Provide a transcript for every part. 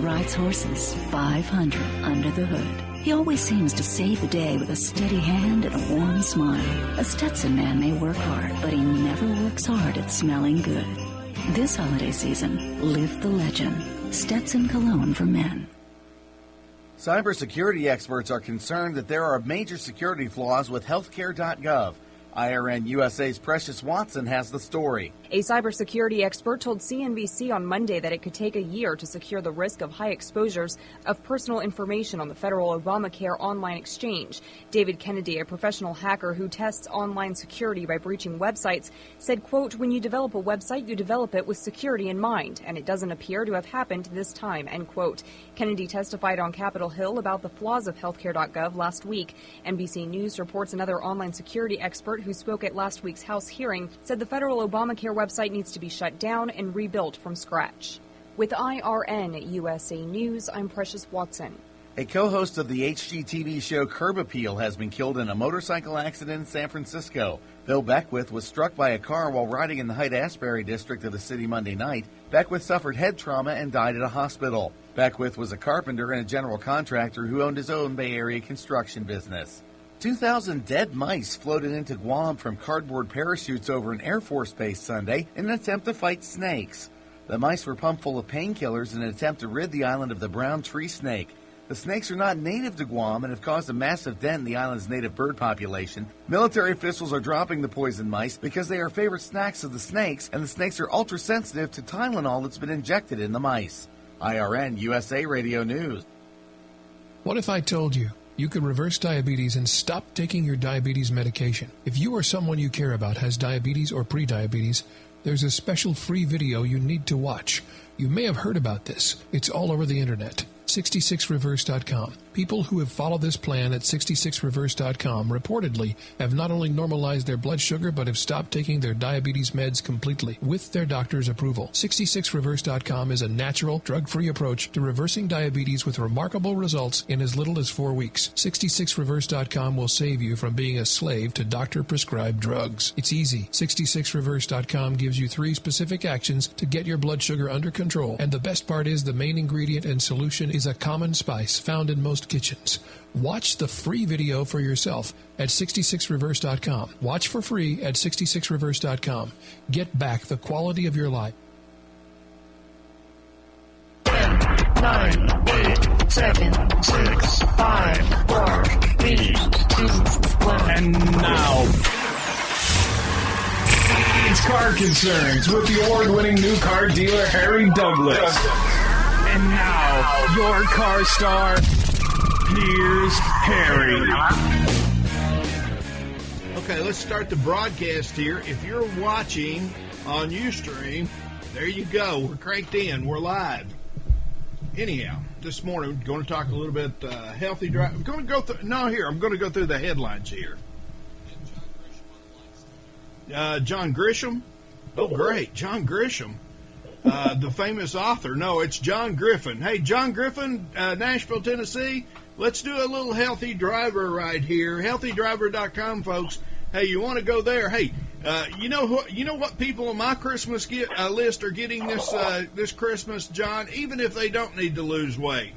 rides horses 500 under the hood. He always seems to save the day with a steady hand and a warm smile. A Stetson man may work hard, but he never works hard at smelling good. This holiday season, live the legend. Stetson Cologne for Men. Cybersecurity experts are concerned that there are major security flaws with healthcare.gov. IRN USA's Precious Watson has the story. A cybersecurity expert told CNBC on Monday that it could take a year to secure the risk of high exposures of personal information on the federal ObamaCare online exchange. David Kennedy, a professional hacker who tests online security by breaching websites, said, quote, "When you develop a website, you develop it with security in mind, and it doesn't appear to have happened this time," end quote. Kennedy testified on Capitol Hill about the flaws of healthcare.gov last week. NBC News reports another online security expert who spoke at last week's House hearing said the federal ObamaCare website needs to be shut down and rebuilt from scratch. With IRN USA News, I'm Precious Watson. A co-host of the HGTV show Curb Appeal has been killed in a motorcycle accident in San Francisco. Bill Beckwith was struck by a car while riding in the Haight-Ashbury district of the city Monday night. Beckwith suffered head trauma and died at a hospital. Beckwith was a carpenter and a general contractor who owned his own Bay Area construction business. 2,000 dead mice floated into Guam from cardboard parachutes over an Air Force base Sunday in an attempt to fight snakes. The mice were pumped full of painkillers in an attempt to rid the island of the brown tree snake. The snakes are not native to Guam and have caused a massive dent in the island's native bird population. Military officials are dropping the poison mice because they are favorite snacks of the snakes, and the snakes are ultra-sensitive to Tylenol that's been injected in the mice. IRN USA Radio News. What if I told you you could reverse diabetes and stop taking your diabetes medication? If you or someone you care about has diabetes or prediabetes, there's a special free video you need to watch. You may have heard about this. It's all over the internet. 66reverse.com. People who have followed this plan at 66reverse.com reportedly have not only normalized their blood sugar, but have stopped taking their diabetes meds completely with their doctor's approval. 66reverse.com is a natural, drug-free approach to reversing diabetes with remarkable results in as little as 4 weeks. 66reverse.com will save you from being a slave to doctor-prescribed drugs. It's easy. 66reverse.com gives you 3 specific actions to get your blood sugar under control. And the best part is the main ingredient and solution is a common spice found in most kitchens. Watch the free video for yourself at 66reverse.com. Watch for free at 66reverse.com. Get back the quality of your life. 10, 9, 8, 7, 6, 5, 4, 3, 2, 1. And now, it's Car Concerns with the award-winning new car dealer Harry Douglas. And now, your car star, here's Harry. Okay, let's start the broadcast here. If you're watching on Ustream, there you go. We're cranked in. We're live. Anyhow, this morning we're going to talk a little bit healthy drive. I'm going to go through. No, here I'm going to go through the headlines here. John Grisham. Oh, great, John Grisham. The famous author. No, it's John Griffin. Hey, John Griffin, Nashville, Tennessee. Let's do a little healthy driver right here. Healthydriver.com, folks. Hey, you want to go there? Hey, you know what people on my Christmas list are getting this Christmas, John? Even if they don't need to lose weight.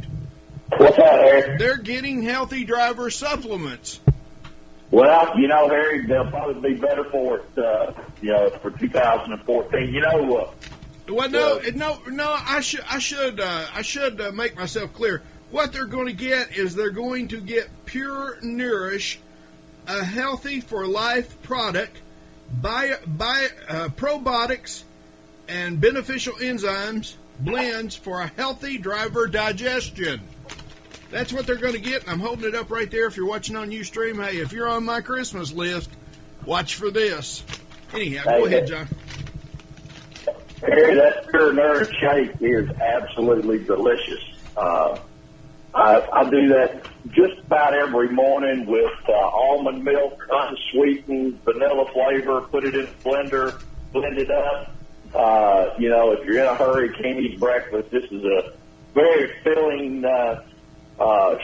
What's that, Harry? They're getting Healthy Driver supplements. Well, Harry, they'll probably be better for it, for 2014. Well, no. I should make myself clear. What they're going to get is they're going to get Pure Nourish, a healthy for life product, probiotics and beneficial enzymes blends for a healthy driver digestion. That's what they're going to get. I'm holding it up right there. If you're watching on Ustream, hey, if you're on my Christmas list, watch for this. Anyhow, go ahead, John. Harry, that Pure Nourish shake is absolutely delicious. I do that just about every morning with almond milk, unsweetened, vanilla flavor, put it in a blender, blend it up. If you're in a hurry, can't eat breakfast, this is a very filling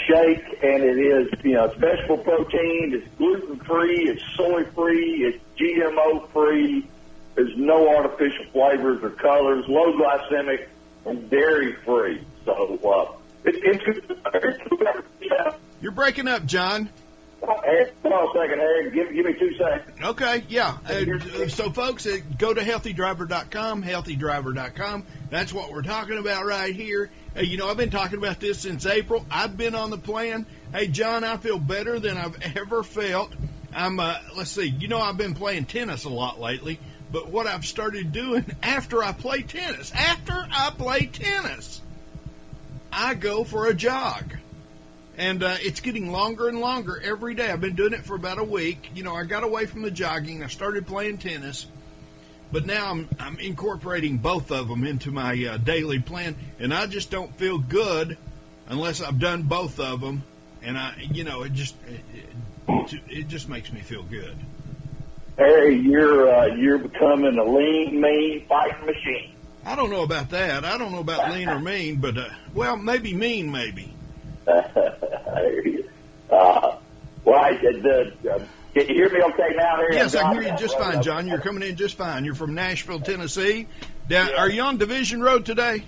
shake, and it is, it's vegetable protein, it's gluten-free, it's soy-free, it's GMO-free, there's no artificial flavors or colors, low glycemic, and dairy-free. So it's You're breaking up, John. Hold on a second, Harry. Give me 2 seconds. Okay, yeah. So, folks, go to healthydriver.com, healthydriver.com. That's what we're talking about right here. I've been talking about this since April. I've been on the plan. Hey, John, I feel better than I've ever felt. Let's see, I've been playing tennis a lot lately, but what I've started doing after I play tennis, I go for a jog. And it's getting longer and longer every day. I've been doing it for about a week. I got away from the jogging. I started playing tennis. But now I'm incorporating both of them into my daily plan. And I just don't feel good unless I've done both of them. And it just makes me feel good. Harry, you're becoming a lean, mean fighting machine. I don't know about that. I don't know about lean or mean, but, maybe mean, maybe. Can you hear me okay now, Harry? Yes, I can hear you just fine, John. You're coming in just fine. You're from Nashville, Tennessee. Are you on Division Road today?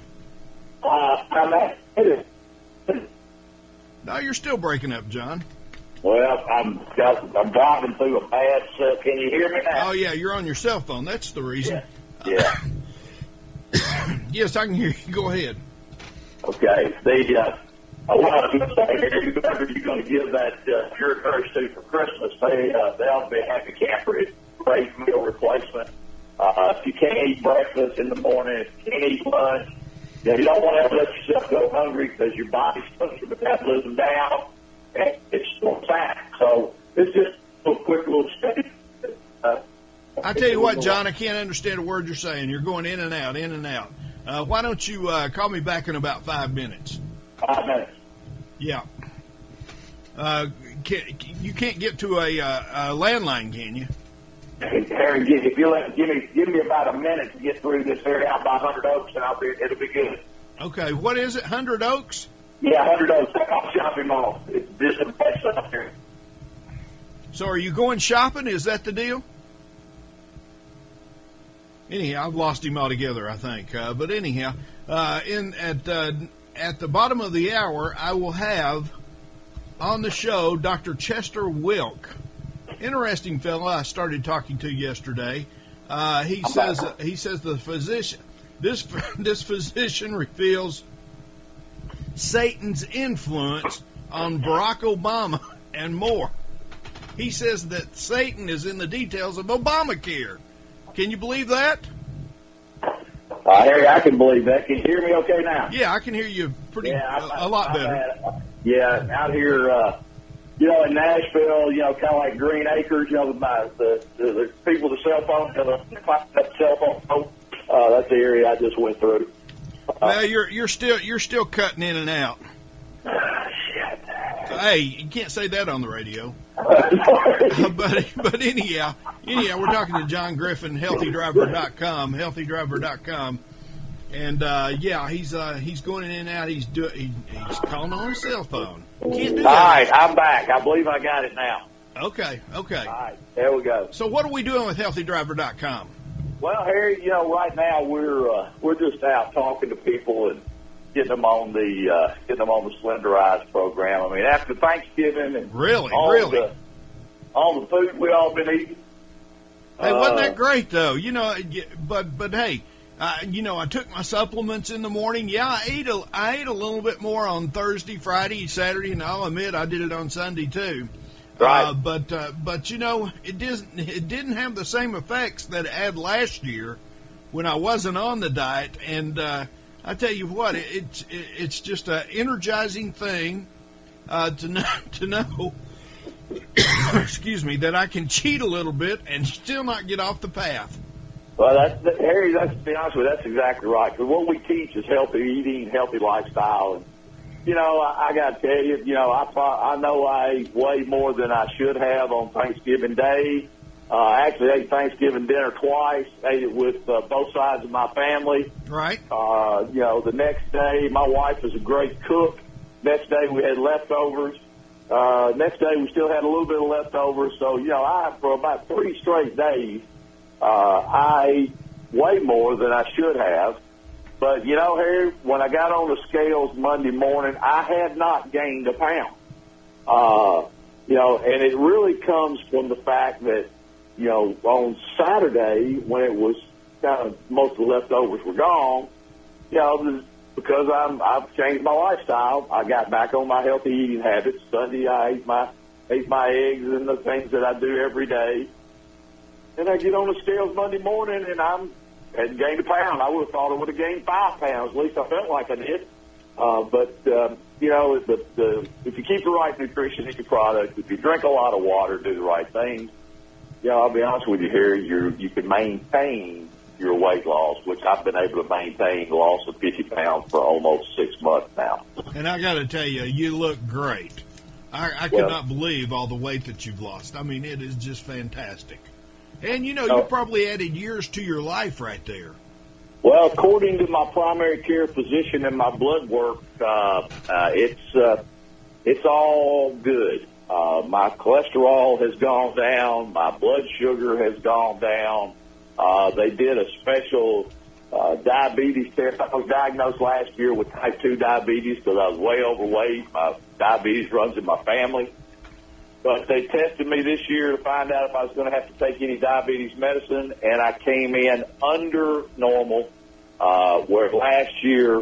I'm at it. No, you're still breaking up, John. Well, I'm driving through a bad cell. Can you hear me now? Oh, yeah, you're on your cell phone. That's the reason. Yeah. Yes, I can hear you. Go ahead. Okay. I wanted to say, whoever you're going to give that your purse to for Christmas, they'll be a happy camper. It's a great meal replacement. If you can't eat breakfast in the morning, if you can't eat lunch, you don't want to let yourself go hungry because your body puts your metabolism down and it's still fat. So it's just a quick little step. I tell you what, John, I can't understand a word you're saying. You're going in and out, in and out. Why don't you call me back in about 5 minutes? 5 minutes. Yeah. You can't get to a landline, can you? Harry, if you give me about a minute to get through this area out by 100 Oaks, and it'll be good. Okay. What is it? 100 Oaks? Yeah, 100 Oaks. Off shopping mall. It's just the best stuff here. So, are you going shopping? Is that the deal? Anyhow, I've lost him altogether, I think. But anyhow, at the bottom of the hour, I will have on the show Dr. Chester Wilk. Interesting fella I started talking to yesterday. He says the physician, this physician reveals Satan's influence on Barack Obama and more. He says that Satan is in the details of Obamacare. Can you believe that? Harry, I can believe that. Can you hear me okay now? Yeah, I can hear you a lot better. Out here, in Nashville, kind of like Green Acres, the people with the cell phone, the cell phone. That's the area I just went through. Well, you're still cutting in and out. Shit. Hey, you can't say that on the radio. But anyhow, we're talking to John Griffin, healthydriver.com, healthydriver.com. And he's going in and out. He's calling on his cell phone. Can't do that. All right, I'm back. I believe I got it now. Okay. All right, there we go. So what are we doing with healthydriver.com? Well, Harry, right now we're just out talking to people and getting them on the Slenderize program. I mean, after Thanksgiving and all the food we all been eating. Hey, wasn't that great though? But hey, I took my supplements in the morning. Yeah, I ate a little bit more on Thursday, Friday, Saturday, and I'll admit I did it on Sunday too. Right. But it didn't have the same effects that it had last year when I wasn't on the diet. And I tell you what, it's just an energizing thing to know. Excuse me, that I can cheat a little bit and still not get off the path. Well, Harry, to be honest with you, that's exactly right. Because what we teach is healthy eating, healthy lifestyle. And, I got to tell you, I know I ate way more than I should have on Thanksgiving Day. Actually ate Thanksgiving dinner twice, ate it with both sides of my family. Right. The next day, my wife is a great cook. Next day, we had leftovers. Next day, we still had a little bit of leftovers. So, for about 3 straight days, I ate way more than I should have. But, Harry, when I got on the scales Monday morning, I had not gained a pound. And it really comes from the fact that, on Saturday, when it was kind of most of the leftovers were gone, because I've changed my lifestyle, I got back on my healthy eating habits. Sunday, I ate my eggs and the things that I do every day. And I get on the scales Monday morning, and I hadn't gained a pound. I would have thought I would have gained 5 pounds. At least I felt like I did. If you keep the right nutrition in your product, if you drink a lot of water, do the right things, I'll be honest with you here, you can maintain your weight loss, which I've been able to maintain the loss of 50 pounds for almost 6 months now. And I got to tell you, you look great. I cannot believe all the weight that you've lost. I mean, it is just fantastic. And, you probably added years to your life right there. Well, according to my primary care physician and my blood work, it's all good. My cholesterol has gone down. My blood sugar has gone down. They did a special diabetes test. I was diagnosed last year with type 2 diabetes because I was way overweight. My diabetes runs in my family. But they tested me this year to find out if I was going to have to take any diabetes medicine, and I came in under normal, where last year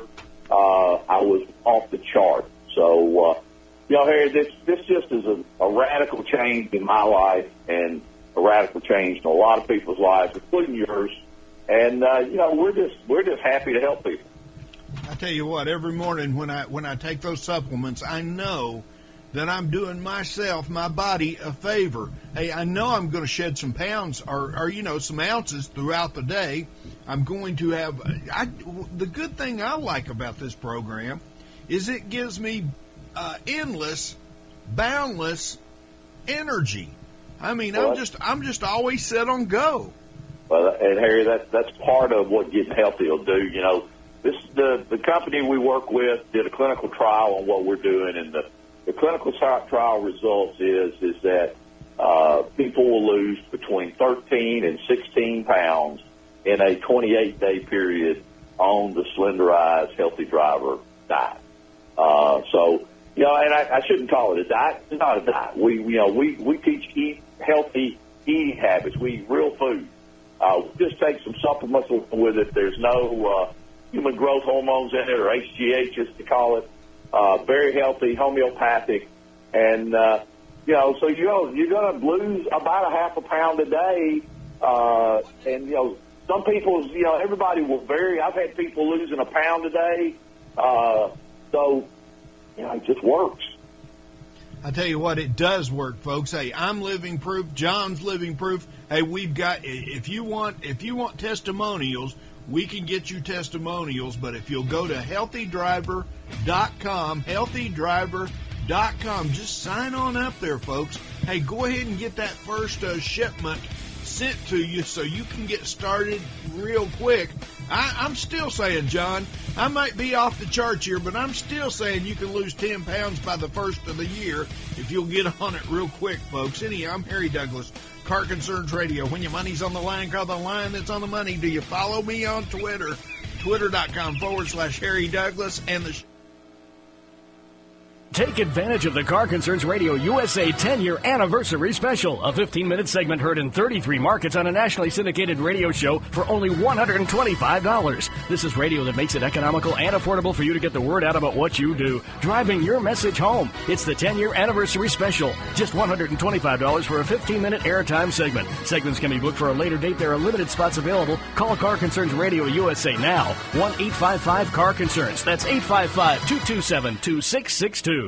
I was off the chart. So, Harry, this just is a radical change in my life and a radical change in a lot of people's lives, including yours. And, we're just happy to help people. I tell you what, every morning when I take those supplements, I know that I'm doing myself, my body, a favor. Hey, I know I'm going to shed some pounds or some ounces throughout the day. I'm going to have the good thing I like about this program is it gives me endless, boundless energy. I mean, I'm just always set on go. Well, and Harry, that's part of what getting healthy will do. The company we work with did a clinical trial on what we're doing, and the clinical trial results is that people will lose between 13 and 16 pounds in a 28-day period on the Slenderized Healthy Driver diet. And I shouldn't call it a diet. It's not a diet. We teach healthy eating habits. We eat real food. Just take some supplements with it. There's no human growth hormones in it, or HGH, as they call it. Very healthy, homeopathic, and so you're going to lose about a half a pound a day, and some people, everybody will vary. I've had people losing a pound a day, so it just works. I tell you what, it does work, folks. Hey, I'm living proof. John's living proof. Hey, we've got if you want testimonials, we can get you testimonials, but if you'll go to healthydriver.com, healthydriver.com, just sign on up there, folks. Hey, go ahead and get that first shipment sent to you so you can get started real quick. I'm still saying, John, I might be off the charts here, but I'm still saying you can lose 10 pounds by the first of the year if you'll get on it real quick, folks. Anyhow, I'm Harry Douglas, Car Concerns Radio. When your money's on the line, call the line that's on the money. Do you follow me on Twitter? Twitter.com/Harry Douglas and the Take advantage of the Car Concerns Radio USA 10-year anniversary special, a 15-minute segment heard in 33 markets on a nationally syndicated radio show for only $125. This is radio that makes it economical and affordable for you to get the word out about what you do, driving your message home. It's the 10-year anniversary special, just $125 for a 15-minute airtime segment. Segments can be booked for a later date. There are limited spots available. Call Car Concerns Radio USA now, 1-855-CAR-CONCERNS. That's 855-227-2662.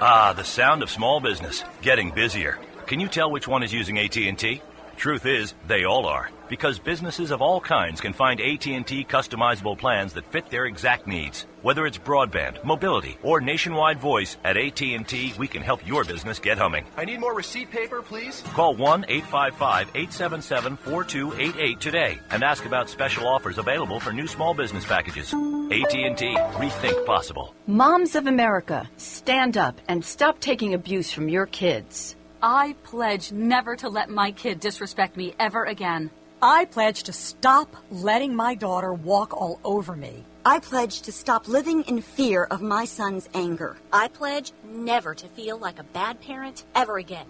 Ah, the sound of small business, getting busier. Can you tell which one is using AT&T? Truth is, they all are, because businesses of all kinds can find AT&T customizable plans that fit their exact needs. Whether it's broadband, mobility, or nationwide voice, at AT&T, we can help your business get humming. I need more receipt paper, please. Call 1-855-877-4288 today and ask about special offers available for new small business packages. AT&T, rethink possible. Moms of America, stand up and stop taking abuse from your kids. I pledge never to let my kid disrespect me ever again. I pledge to stop letting my daughter walk all over me. I pledge to stop living in fear of my son's anger. I pledge never to feel like a bad parent ever again.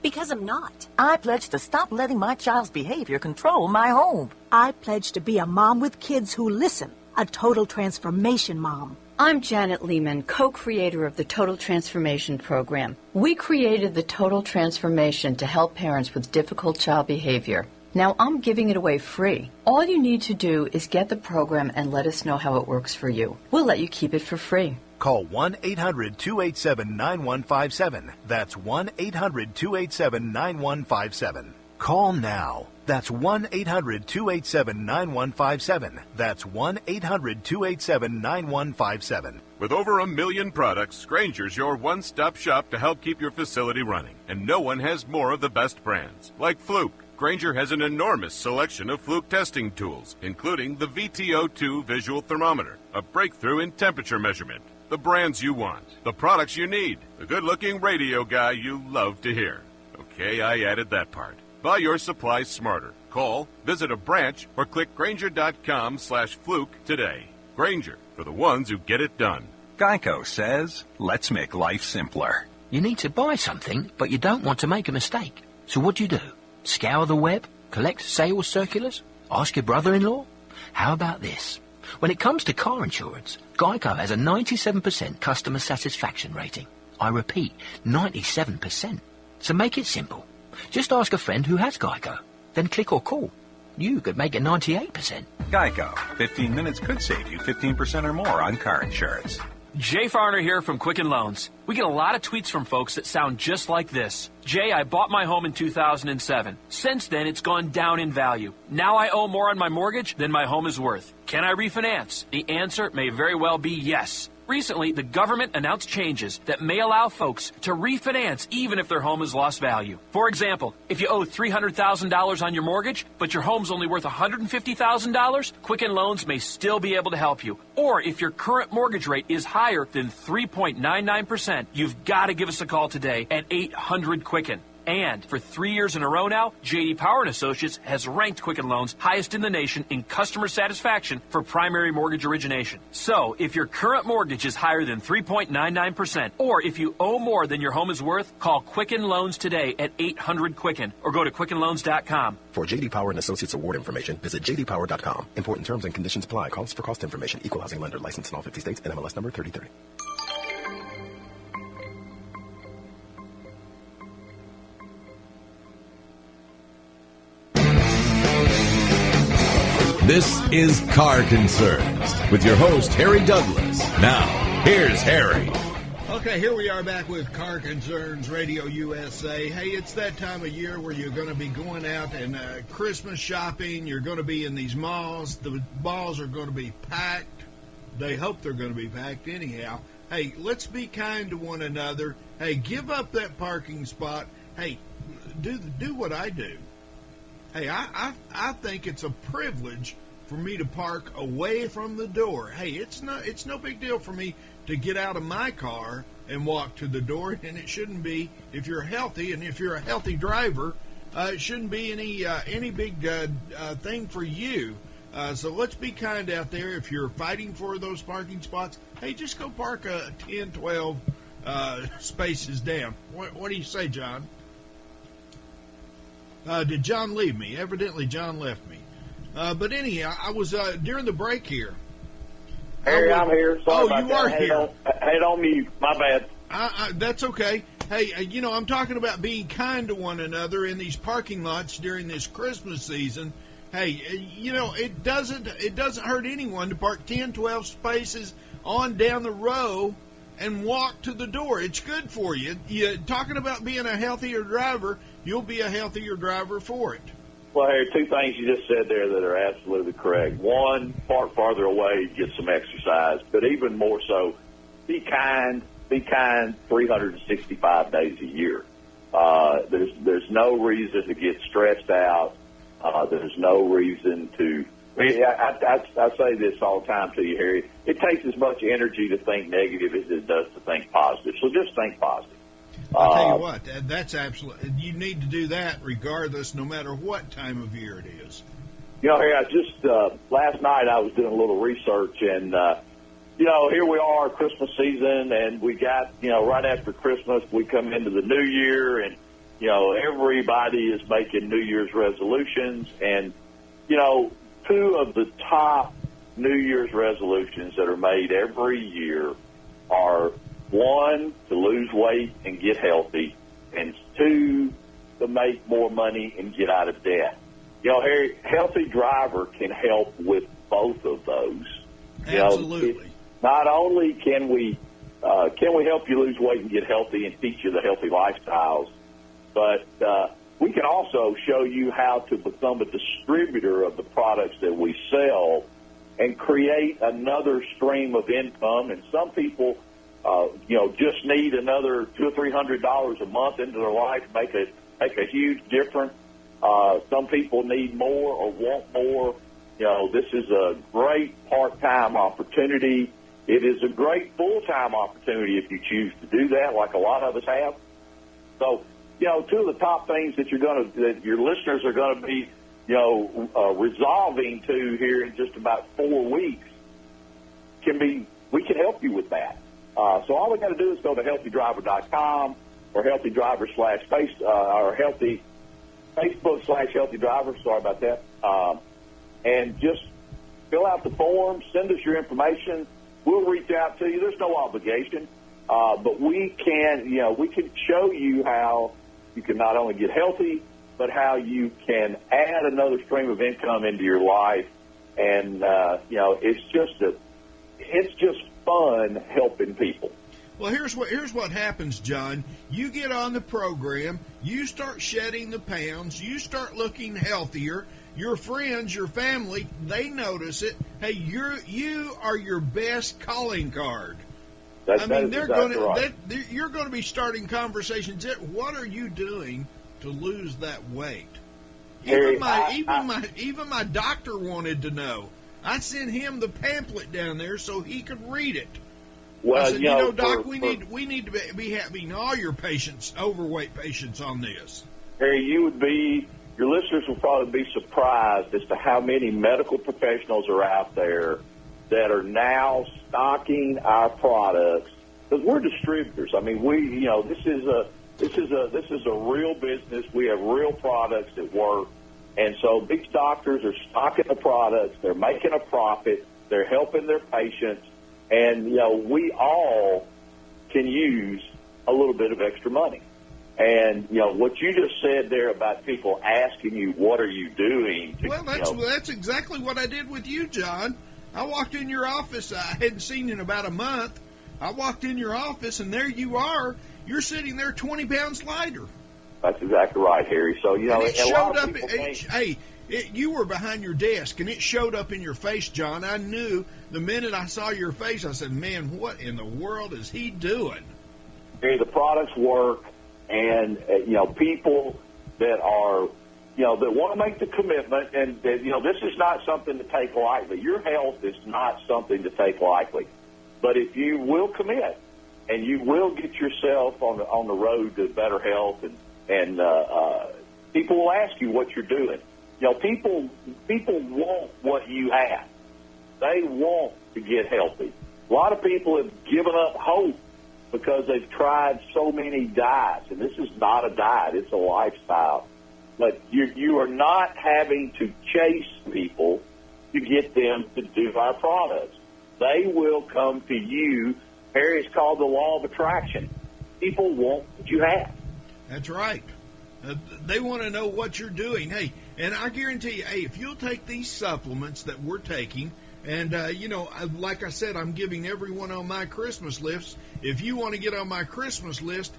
Because I'm not. I pledge to stop letting my child's behavior control my home. I pledge to be a mom with kids who listen, a total transformation mom. I'm Janet Lehman, co-creator of the Total Transformation Program. We created the Total Transformation to help parents with difficult child behavior. Now I'm giving it away free. All you need to do is get the program and let us know how it works for you. We'll let you keep it for free. Call 1-800-287-9157. That's 1-800-287-9157. Call now. That's 1-800-287-9157. That's 1-800-287-9157. With over 1 million products, Grainger's your one-stop shop to help keep your facility running. And no one has more of the best brands, like Fluke. Grainger has an enormous selection of Fluke testing tools, including the VTO2 visual thermometer, a breakthrough in temperature measurement, the brands you want, the products you need, the good-looking radio guy you love to hear. Okay, I added that part. Buy your supplies smarter. Call, visit a branch, or click Grainger.com/Fluke today. Grainger, for the ones who get it done. Geico says, let's make life simpler. You need to buy something, but you don't want to make a mistake. So what do? Scour the web? Collect sales circulars? Ask your brother-in-law? How about this? When it comes to car insurance, Geico has a 97% customer satisfaction rating. I repeat, 97%. So make it simple. Just ask a friend who has Geico. Then click or call. You could make it 98%. Geico. 15 minutes could save you 15% or more on car insurance. Jay Farner here from Quicken Loans. We get a lot of tweets from folks that sound just like this. Jay, I bought my home in 2007. Since then, it's gone down in value. Now I owe more on my mortgage than my home is worth. Can I refinance? The answer may very well be yes. Recently, the government announced changes that may allow folks to refinance even if their home has lost value. For example, if you owe $300,000 on your mortgage, but your home's only worth $150,000, Quicken Loans may still be able to help you. Or if your current mortgage rate is higher than 3.99%, you've got to give us a call today at 800-QUICKEN. And for 3 years in a row now, J.D. Power & Associates has ranked Quicken Loans highest in the nation in customer satisfaction for primary mortgage origination. So, if your current mortgage is higher than 3.99%, or if you owe more than your home is worth, call Quicken Loans today at 800-QUICKEN or go to QuickenLoans.com. For J.D. Power & Associates award information, visit jdpower.com. Important terms and conditions apply. Calls for cost information. Equal housing lender. Licensed in all 50 states. NMLS number 3030. This is Car Concerns with your host, Harry Douglas. Now, here's Harry. Okay, here we are back with Car Concerns Radio USA. Hey, it's that time of year where you're going to be going out and Christmas shopping. You're going to be in these malls. The malls are going to be packed. They hope they're going to be packed anyhow. Hey, let's be kind to one another. Hey, give up that parking spot. Hey, do what I do. Hey, I think it's a privilege for me to park away from the door. Hey, it's no big deal for me to get out of my car and walk to the door, and it shouldn't be if you're healthy, and if you're a healthy driver, it shouldn't be any big thing for you. So let's be kind out there. If you're fighting for those parking spots, hey, just go park 10, 12 spaces down. What do you say, John? Did John leave me? Evidently, John left me. But anyhow, I was during the break here. Harry, I'm here. Sorry about you that. are here. Head on mute. My bad. That's okay. Hey, I'm talking about being kind to one another in these parking lots during this Christmas season. Hey, it doesn't hurt anyone to park 10, 12 spaces on down the row and walk to the door. It's good for you. Talking about being a healthier driver, you'll be a healthier driver for it. Well, Harry, two things you just said there that are absolutely correct. One, park farther away, get some exercise. But even more so, be kind 365 days a year. There's no reason to get stressed out. There's no reason to... I say this all the time to you, Harry. It takes as much energy to think negative as it does to think positive. So just think positive. I'll tell you what, that's absolutely, you need to do that regardless, no matter what time of year it is. Harry, I just last night I was doing a little research, and here we are, Christmas season, and we got right after Christmas we come into the New Year, and everybody is making New Year's resolutions, and two of the top New Year's resolutions that are made every year are, one, to lose weight and get healthy, and two, to make more money and get out of debt. Harry, Healthy Driver can help with both of those. Absolutely. Not only can we help you lose weight and get healthy and teach you the healthy lifestyles, but we can also show you how to become a distributor of the products that we sell and create another stream of income. And some people, just need another $200 or $300 a month into their life, make a huge difference. Some people need more or want more. This is a great part-time opportunity. It is a great full-time opportunity if you choose to do that, like a lot of us have. So, two of the top things that your listeners are going to be, resolving to here in just about 4 weeks we can help you with that. So all we got to do is go to healthydriver.com or Facebook/HealthyDriver. Sorry about that. And just fill out the form, send us your information. We'll reach out to you. There's no obligation, but we can show you how you can not only get healthy, but how you can add another stream of income into your life. And it's just fun helping people. Well, here's what happens, John. You get on the program, you start shedding the pounds, you start looking healthier. Your friends, your family, they notice it. Hey, you are your best calling card. You're going to be starting conversations. What are you doing to lose that weight? Even my doctor wanted to know. I sent him the pamphlet down there so he could read it. Well, I said, Doc, we need to be having all your patients, overweight patients, on this. Harry, your listeners will probably be surprised as to how many medical professionals are out there that are now stocking our products, because we're distributors. I mean, this is a real business. We have real products that work, and so big doctors are stocking the products. They're making a profit. They're helping their patients, and we all can use a little bit of extra money. And, what you just said there about people asking you, what are you doing? That's exactly what I did with you, John. I walked in your office. I hadn't seen you in about a month. I walked in your office, and there you are. You're sitting there 20 pounds lighter. That's exactly right, Harry. So, it showed up. You were behind your desk, and it showed up in your face, John. I knew the minute I saw your face, I said, man, what in the world is he doing? Harry, the products work. And, people that are, that want to make the commitment, and, this is not something to take lightly. Your health is not something to take lightly. But if you will commit and you will get yourself on the road to better health, and people will ask you what you're doing. People want what you have. They want to get healthy. A lot of people have given up hope because they've tried so many diets, and this is not a diet, it's a lifestyle. But you are not having to chase people to get them to do our products. They will come to you. Harry, it's called the law of attraction. People want what you have. That's right. They want to know what you're doing. Hey, and I guarantee you, if you'll take these supplements that we're taking, and, like I said, I'm giving everyone on my Christmas list. If you want to get on my Christmas list,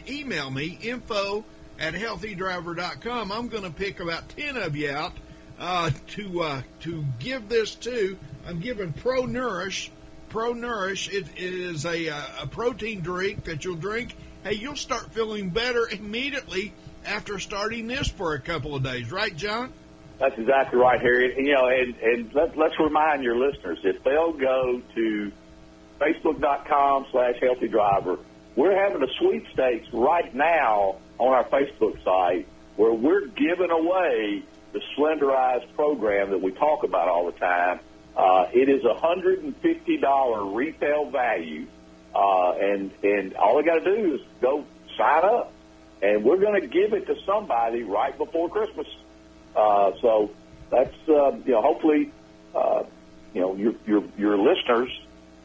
email me, info@healthydriver.com. I'm going to pick about 10 of you out to give this to. I'm giving Pro Nourish. Pro Nourish, it is a protein drink that you'll drink. Hey, you'll start feeling better immediately after starting this for a couple of days. Right, John? That's exactly right, Harry. And let's remind your listeners, if they'll go to Facebook.com/HealthyDriver, we're having a sweepstakes right now on our Facebook site where we're giving away the slenderized program that we talk about all the time. It is $150 retail value, and all they got to do is go sign up, and we're going to give it to somebody right before Christmas. So that's hopefully your listeners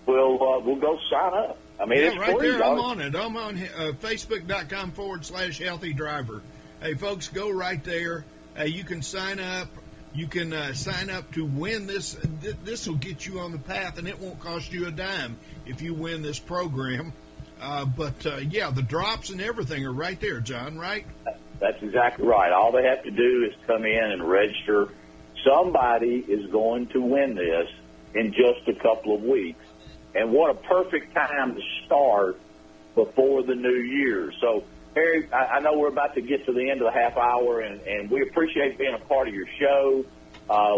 will go sign up. I mean, it's right free, there. dog. I'm on it. I'm on Facebook.com/healthy driver. Hey, folks, go right there. You can sign up. You can sign up to win this. This will get you on the path, and it won't cost you a dime if you win this program. But the drops and everything are right there, John, right? That's exactly right. All they have to do is come in and register. Somebody is going to win this in just a couple of weeks. And what a perfect time to start before the new year. So, Harry, I know we're about to get to the end of the half hour, and we appreciate being a part of your show.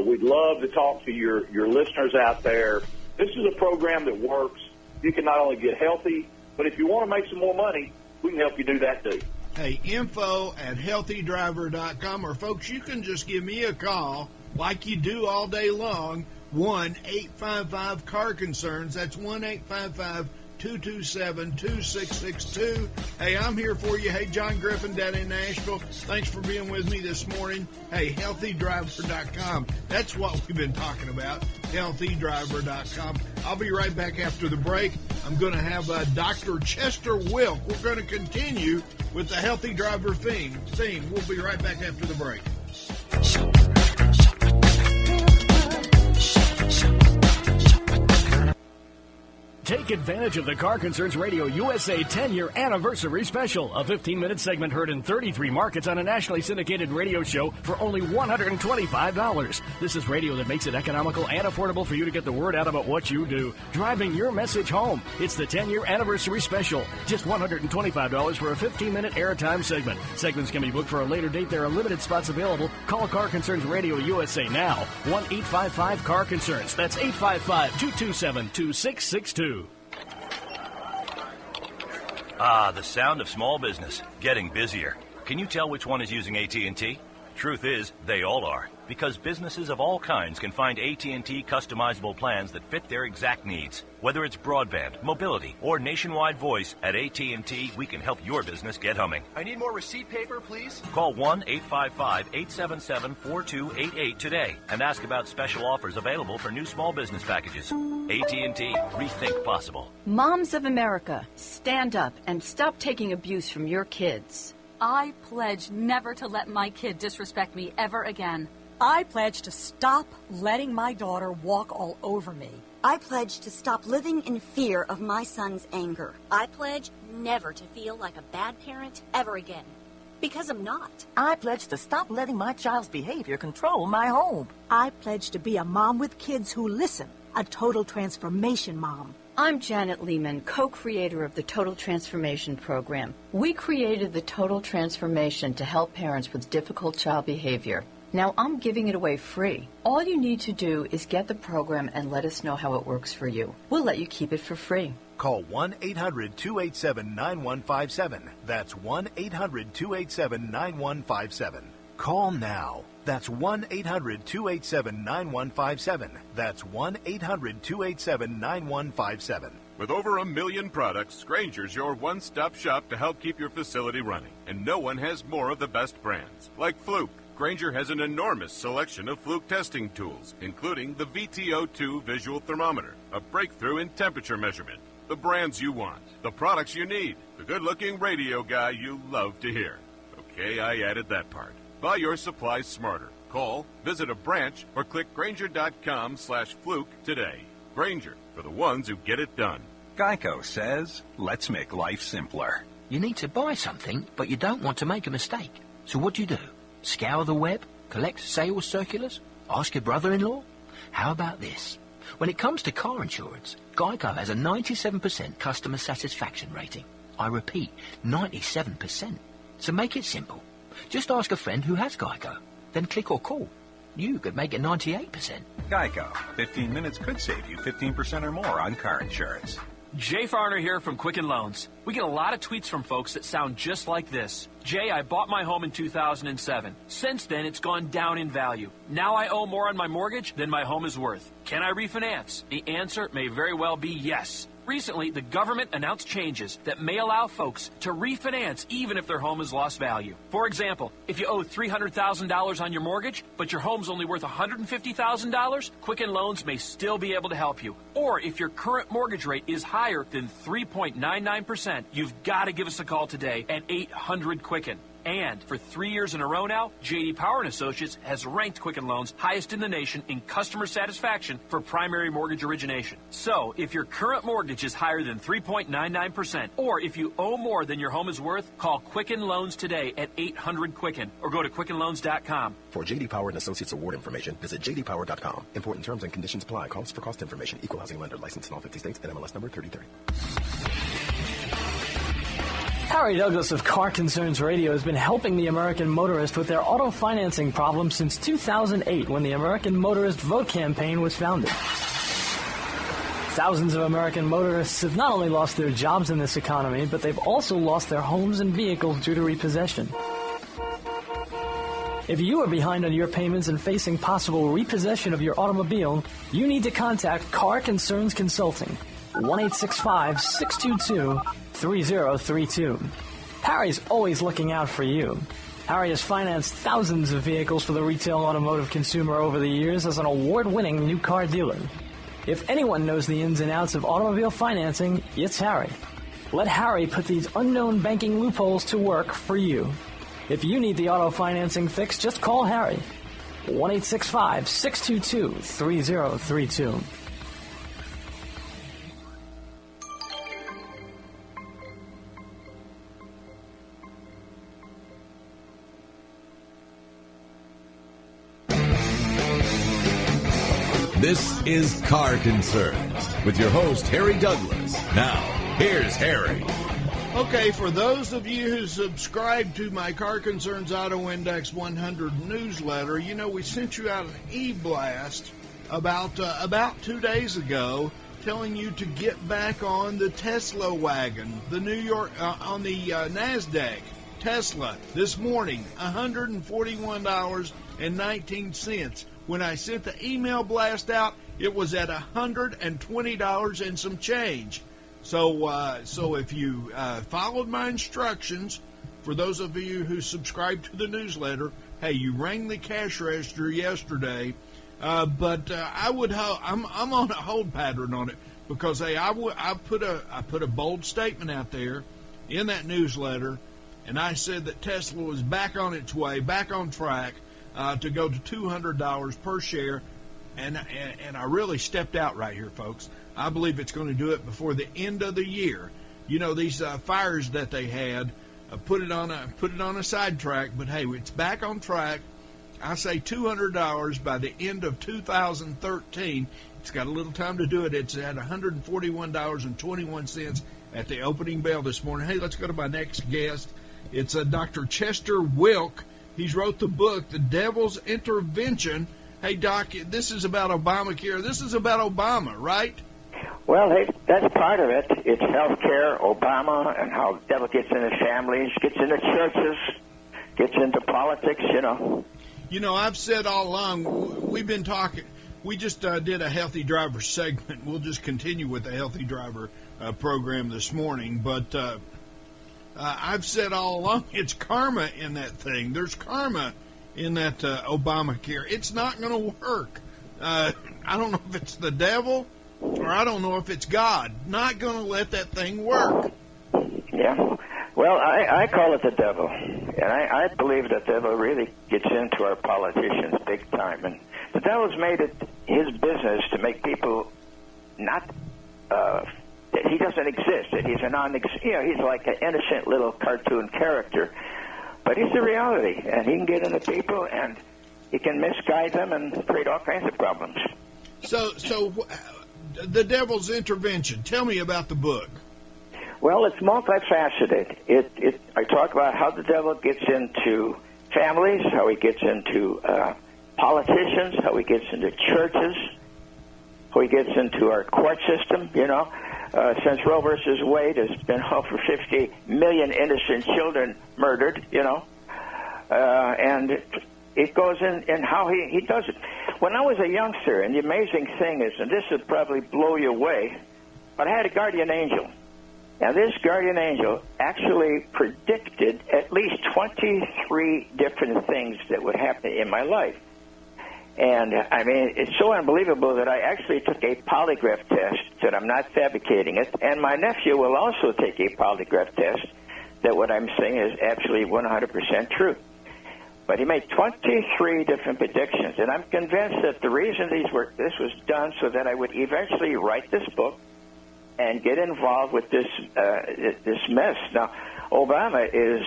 We'd love to talk to your listeners out there. This is a program that works. You can not only get healthy, but if you want to make some more money, we can help you do that too. Hey, info@healthydriver.com, or folks, you can just give me a call like you do all day long, 1-855-CAR-CONCERNS. That's 1-855-227-2662. Hey, I'm here for you. Hey, John Griffin down in Nashville. Thanks for being with me this morning. Hey, healthydriver.com. That's what we've been talking about, healthydriver.com. I'll be right back after the break. I'm going to have Dr. Chester Wilk. We're going to continue with the Healthy Driver theme. We'll be right back after the break. Take advantage of the Car Concerns Radio USA 10-year anniversary special, a 15-minute segment heard in 33 markets on a nationally syndicated radio show for only $125. This is radio that makes it economical and affordable for you to get the word out about what you do, driving your message home. It's the 10-year anniversary special, just $125 for a 15-minute airtime segment. Segments can be booked for a later date. There are limited spots available. Call Car Concerns Radio USA now, 1-855-CAR-CONCERNS. That's 855-227-2662. The sound of small business getting busier. Can you tell which one is using AT&T? Truth is, they all are, because businesses of all kinds can find AT&T customizable plans that fit their exact needs. Whether it's broadband, mobility, or nationwide voice, at AT&T, we can help your business get humming. I need more receipt paper, please. Call 1-855-877-4288 today and ask about special offers available for new small business packages. AT&T, rethink possible. Moms of America, stand up and stop taking abuse from your kids. I pledge never to let my kid disrespect me ever again. I pledge to stop letting my daughter walk all over me. I pledge to stop living in fear of my son's anger. I pledge never to feel like a bad parent ever again. Because I'm not. I pledge to stop letting my child's behavior control my home. I pledge to be a mom with kids who listen, a total transformation mom. I'm Janet Lehman, co-creator of the Total Transformation Program. We created the Total Transformation to help parents with difficult child behavior. Now I'm giving it away free. All you need to do is get the program and let us know how it works for you. We'll let you keep it for free. Call 1-800-287-9157. That's 1-800-287-9157. Call now. That's 1-800-287-9157. That's 1-800-287-9157. With over 1 million products, Grainger's your one-stop shop to help keep your facility running. And no one has more of the best brands. Like Fluke, Grainger has an enormous selection of Fluke testing tools, including the VTO2 visual thermometer, a breakthrough in temperature measurement. The brands you want, the products you need, the good-looking radio guy you love to hear. Okay, I added that part. Buy your supplies smarter. Call, visit a branch, or click Grainger.com/Fluke today. Grainger, for the ones who get it done. Geico says, let's make life simpler. You need to buy something, but you don't want to make a mistake. So what do? Scour the web? Collect sales circulars? Ask your brother-in-law? How about this? When it comes to car insurance, Geico has a 97% customer satisfaction rating. I repeat, 97%. So make it simple. Just ask a friend who has Geico. Then click or call. You could make it 98%. Geico. 15 minutes could save you 15% or more on car insurance. Jay Farner here from Quicken Loans. We get a lot of tweets from folks that sound just like this. Jay, I bought my home in 2007. Since then, it's gone down in value. Now I owe more on my mortgage than my home is worth. Can I refinance? The answer may very well be yes. Recently, the government announced changes that may allow folks to refinance even if their home has lost value. For example, if you owe $300,000 on your mortgage, but your home's only worth $150,000, Quicken Loans may still be able to help you. Or if your current mortgage rate is higher than 3.99%, you've got to give us a call today at 800-QUICKEN. And for 3 years in a row now, J.D. Power & Associates has ranked Quicken Loans highest in the nation in customer satisfaction for primary mortgage origination. So, if your current mortgage is higher than 3.99%, or if you owe more than your home is worth, call Quicken Loans today at 800-QUICKEN or go to QuickenLoans.com. For J.D. Power & Associates award information, visit jdpower.com. Important terms and conditions apply. Calls for cost information. Equal housing lender. Licensed in all 50 states. NMLS number 3030. Harry Douglas of Car Concerns Radio has been helping the American Motorist with their auto financing problem since 2008 when the American Motorist Vote Campaign was founded. Thousands of American motorists have not only lost their jobs in this economy, but they've also lost their homes and vehicles due to repossession. If you are behind on your payments and facing possible repossession of your automobile, you need to contact Car Concerns Consulting, 1-865-622-3032. Harry's always looking out for you. Harry has financed thousands of vehicles for the retail automotive consumer over the years as an award-winning new car dealer. If anyone knows the ins and outs of automobile financing, it's Harry. Let Harry put these unknown banking loopholes to work for you. If you need the auto financing fix, just call Harry. 1-865-622-3032. This is Car Concerns with your host, Harry Douglas. Now, here's Harry. Okay, for those of you who subscribe to my Car Concerns Auto Index 100 newsletter, you know we sent you out an e-blast about 2 days ago telling you to get back on the Tesla wagon, the New York, on the NASDAQ. Tesla, this morning, $141.19. When I sent the email blast out, it was at $120 and some change. So if you followed my instructions, for those of you who subscribe to the newsletter, hey, you rang the cash register yesterday, but I'm on a hold pattern on it because hey, I put a bold statement out there in that newsletter, and I said that Tesla was back on its way, back on track to go to $200 per share, and I really stepped out right here, folks. I believe it's going to do it before the end of the year. You know, these fires that they had put it on a sidetrack, but hey, it's back on track. I say $200 by the end of 2013. It's got a little time to do it. It's at $141.21 at the opening bell this morning. Hey, let's go to my next guest. It's Dr. Chester Wilk. He's wrote the book, The Devil's Intervention. Hey, Doc, this is about Obamacare. This is about Obama, right? Well, hey, that's part of it. It's health care, Obama, and how the devil gets into families, gets into churches, gets into politics, you know. You know, I've said all along, we've been talking, we just did a Healthy Driver segment. We'll just continue with the Healthy Driver program this morning, but I've said all along, it's karma in that thing. There's karma in that Obamacare. It's not going to work. I don't know if it's the devil or I don't know if it's God. Not going to let that thing work. Yeah. Well, I call it the devil. And I believe the devil really gets into our politicians big time. And the devil's made it his business to make people not that he doesn't exist, that he's he's like an innocent little cartoon character. But he's the reality, and he can get into people, and he can misguide them and create all kinds of problems. So the devil's intervention. Tell me about the book. Well, it's multifaceted. I talk about how the devil gets into families, how he gets into politicians, how he gets into churches, how he gets into our court system, you know. since Roe versus Wade, there's been over 50 million innocent children murdered, and it goes in how he does it. When I was a youngster, and the amazing thing is, and this would probably blow you away, but I had a guardian angel. And this guardian angel actually predicted at least 23 different things that would happen in my life. And, I mean, it's so unbelievable that I actually took a polygraph test, that I'm not fabricating it, and my nephew will also take a polygraph test, that what I'm saying is absolutely 100% true. But he made 23 different predictions, and I'm convinced that the reason this was done so that I would eventually write this book and get involved with this mess. Now, Obama is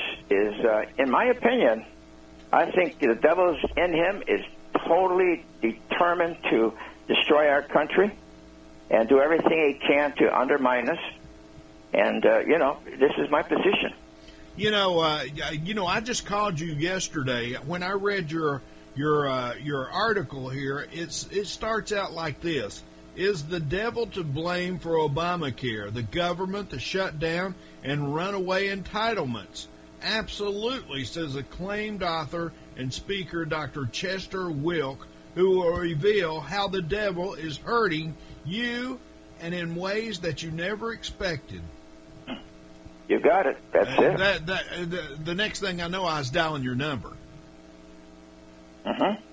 in my opinion, I think the devil's in him, is totally determined to destroy our country and do everything he can to undermine us. And this is my position. I just called you yesterday when I read your article here. It starts out like this. Is the devil to blame for Obamacare, the government, the shutdown, and runaway entitlements? Absolutely, says acclaimed author and speaker Dr. Chester Wilks, who will reveal how the devil is hurting you and in ways that you never expected. You got it. That's it. The next thing I know, I was dialing your number.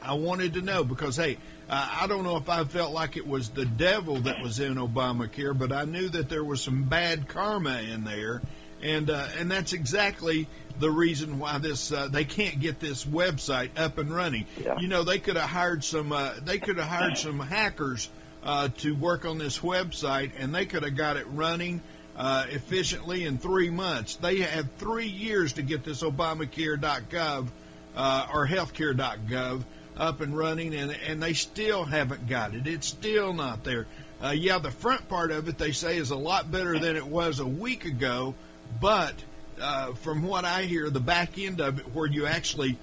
I wanted to know because, hey, I don't know if I felt like it was the devil that was in Obamacare, but I knew that there was some bad karma in there, and that's exactly the reason why they can't get this website up and running. Yeah. They could have hired some hackers to work on this website, and they could have got it running efficiently in 3 months. They had 3 years to get this Obamacare.gov or healthcare.gov up and running, and they still haven't got it. It's still not there. The front part of it, they say, is a lot better than it was a week ago, but from what I hear, the back end of it, where you actually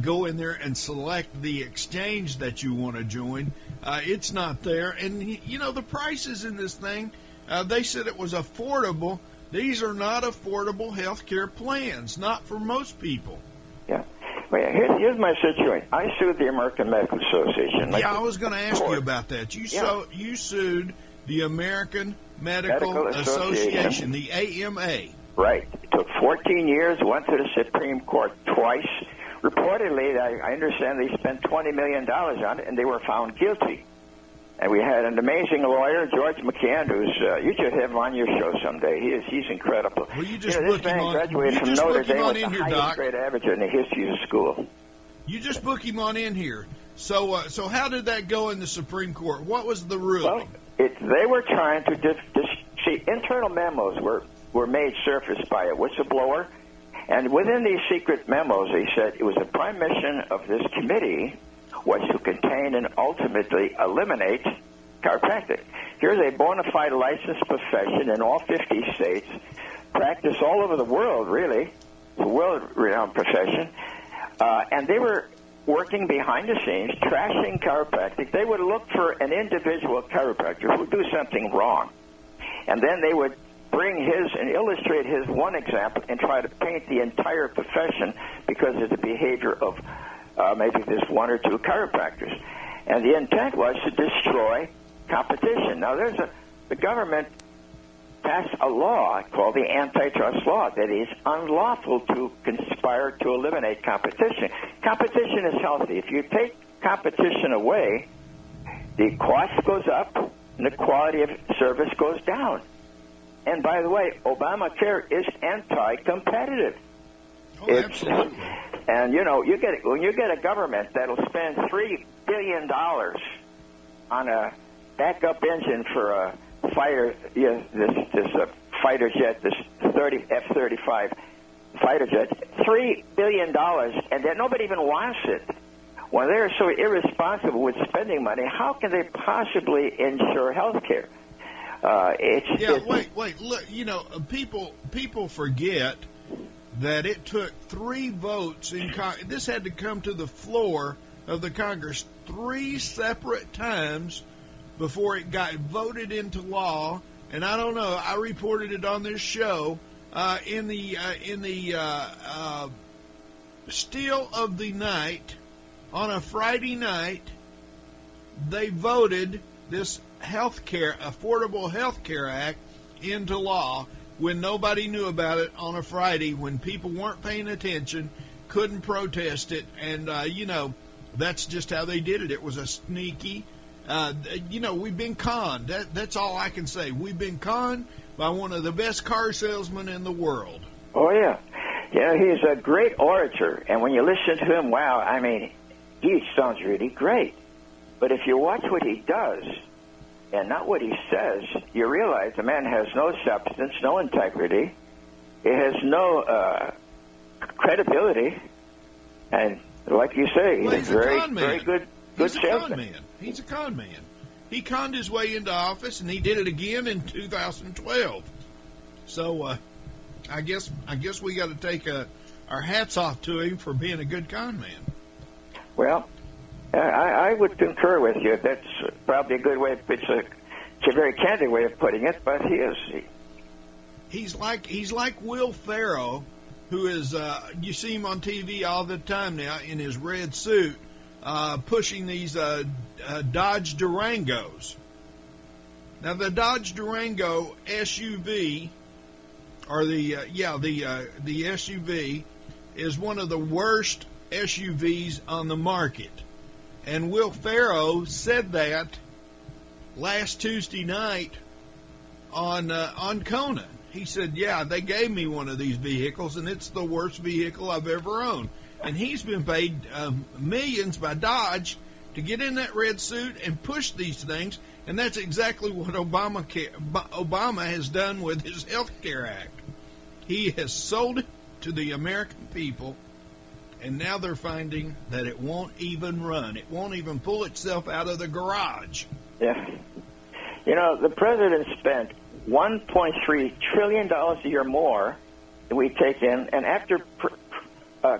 go in there and select the exchange that you want to join, it's not there. And, the prices in this thing, they said it was affordable. These are not affordable health care plans, not for most people. Yeah. Well, here's my situation. I sued the American Medical Association. I was going to ask you about that. You sued the American Medical Association, the AMA. Right. It took 14 years, went to the Supreme Court twice. Reportedly, I understand they spent $20 million on it, and they were found guilty. And we had an amazing lawyer, George McCann, who's you should have him on your show someday. He's incredible. Well, you just this man graduated from Notre Dame with the highest grade average in the history of the school. You just book him on in here. So how did that go in the Supreme Court? What was the ruling? Well, they were trying to see internal memos were made surface by a whistleblower, and within these secret memos, they said it was the prime mission of this committee was to contain and ultimately eliminate chiropractic. Here's a bona fide licensed profession in all 50 states, practiced all over the world, really. It's a world-renowned profession. And they were working behind the scenes, trashing chiropractic. They would look for an individual chiropractor who would do something wrong. And then they would bring his and illustrate his one example and try to paint the entire profession because of the behavior of maybe this one or two chiropractors. And the intent was to destroy competition. Now, the government passed a law called the antitrust law that is unlawful to conspire to eliminate competition. Competition is healthy. If you take competition away, the cost goes up and the quality of service goes down. And by the way, Obamacare is anti-competitive. Oh, absolutely. And when you get a government that'll spend $3 billion on a backup engine for a fighter, this fighter jet, this F-35 fighter jet, $3 billion, and that nobody even wants it. When they're so irresponsible with spending money, how can they possibly insure health care? Wait. Look, people forget that it took 3 votes in this had to come to the floor of the Congress 3 separate times before it got voted into law and I don't know, I reported it on this show, in the still of the night, on a Friday night, they voted this Affordable Health Care Act into law when nobody knew about it on a Friday, when people weren't paying attention, couldn't protest it, and, that's just how they did it. It was a sneaky, we've been conned. That's all I can say. We've been conned by one of the best car salesmen in the world. Oh, yeah. He's a great orator, and when you listen to him, wow, I mean, he sounds really great. But if you watch what he does and not what he says, you realize the man has no substance, no integrity. He has no credibility. And like you say, he's a very good salesman. He's a con man. He conned his way into office, and he did it again in 2012. So I guess we got to take our hats off to him for being a good con man. Well, I would concur with you. That's probably a good way. It's a very candid way of putting it, but he is. He's like Will Ferrell, who is you see him on TV all the time now in his red suit, pushing these Dodge Durangos. Now the Dodge Durango SUV, or the SUV, is one of the worst SUVs on the market. And Will Ferrell said that last Tuesday night on Conan. He said, yeah, they gave me one of these vehicles, and it's the worst vehicle I've ever owned. And he's been paid millions by Dodge to get in that red suit and push these things, and that's exactly what Obama has done with his Health Care Act. He has sold it to the American people, and now they're finding that it won't even run. It won't even pull itself out of the garage. Yeah. The president spent $1.3 trillion a year more than we take in, and after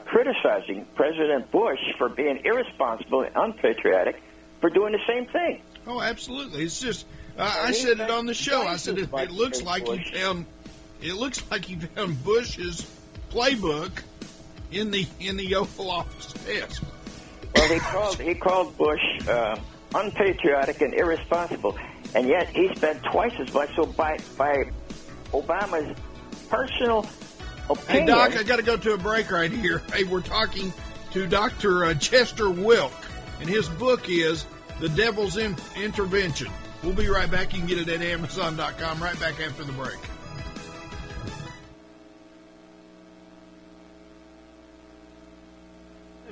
criticizing President Bush for being irresponsible and unpatriotic for doing the same thing. Oh, absolutely. It's just, I said it on the show. I said it looks like he found Bush's playbook in the Oval Office desk. Well, he called Bush unpatriotic and irresponsible, and yet he spent twice as much. So by Obama's personal opinion. Hey, Doc, I got to go to a break right here. Hey, we're talking to Dr. Chester Wilkes, and his book is The Devil's Intervention. We'll be right back. You can get it at Amazon.com right back after the break.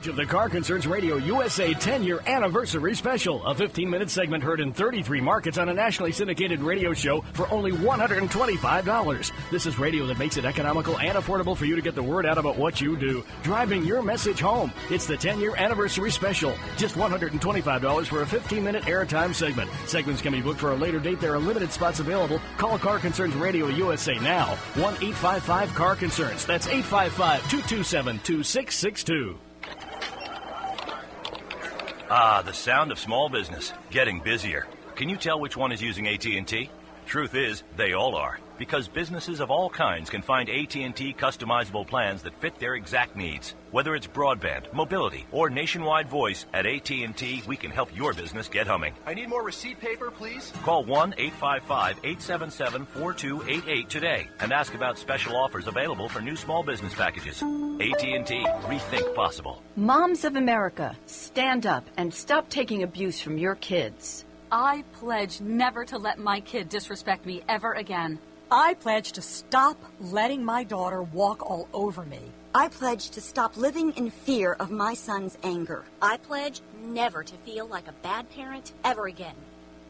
Of the Car Concerns Radio USA 10-year anniversary special, a 15-minute segment heard in 33 markets on a nationally syndicated radio show for only $125. This is radio that makes it economical and affordable for you to get the word out about what you do, driving your message home. It's the 10-year anniversary special, just $125 for a 15-minute airtime segment. Segments can be booked for a later date. There are limited spots available. Call Car Concerns Radio USA now, 1-855-CAR-CONCERNS. That's 855-227-2662. Ah, the sound of small business, getting busier. Can you tell which one is using AT&T? Truth is, they all are, because businesses of all kinds can find AT&T customizable plans that fit their exact needs. Whether it's broadband, mobility, or nationwide voice, at AT&T, we can help your business get humming. I need more receipt paper, please. Call 1-855-877-4288 today and ask about special offers available for new small business packages. AT&T, rethink possible. Moms of America, stand up and stop taking abuse from your kids. I pledge never to let my kid disrespect me ever again. I pledge to stop letting my daughter walk all over me. I pledge to stop living in fear of my son's anger. I pledge never to feel like a bad parent ever again.